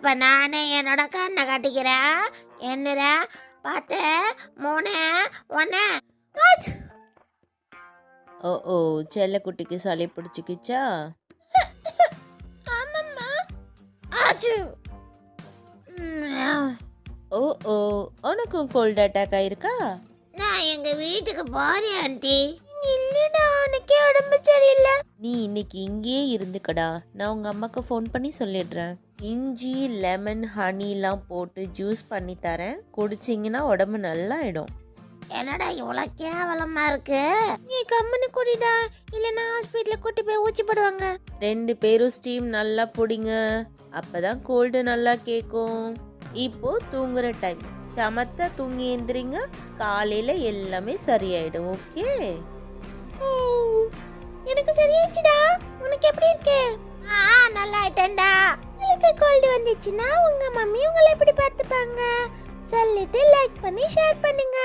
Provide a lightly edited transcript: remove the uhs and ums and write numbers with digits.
அப்ப நானே என்னோட கண்ணை கட்டிக்கிறேன். என்னடா 10 3 1. ஓ ஓ செல்லக்குட்டிக்கு சளி பிடிச்சிக்கிச்சா? ஆமாம்மா. ஆச்சு. ஓ ஓ உனக்கும் கோல்ட் அட்டாக் ஆயிருக்கா? நான் எங்க வீட்டுக்கு போறேன் ஆண்டி. இல்லடா, உனக்கே உடம்பு சரியில்லை. நீ இன்னைக்கு இங்கேயே இருந்துக்கடா. நான் உங்க அம்மாக்கு ஃபோன் பண்ணி சொல்லிடுறேன். இஞ்சி லெமன் ஹனிலாம் போட்டு ஜூஸ் பண்ணி தரேன். குடிச்சிங்கன்னா உடம்பு நல்லா ஆயிடும். என்னடா இவ்வளவு கேவலமா இருக்கு? நீ கம்முன்னு குடிடா, இல்லைன்னா ஹாஸ்பிட்டல கூட்டி போய் ஊசி போடுவாங்க. 2 பேரும் ஸ்டீம் நல்லா பிடிங்க. அப்பதான் கோல்டு நல்லா கேட்கும். இப்போ தூங்குற டைம். சமத்தா தூங்கி எந்திரிங்க. காலையில எல்லாமே சரியாயிடும். ஓகே? எனக்கு சரியாச்சுடா. உனக்கு எப்படி இருக்கு? நல்லா ஆயிட்டேன்டா. உங்களுக்கு கோல்டு வந்துச்சுன்னா உங்க மம்மி உங்களை எப்படி பார்த்துப்பாங்க? சொல்லிட்டு லைக் பண்ணி ஷேர் பண்ணுங்க.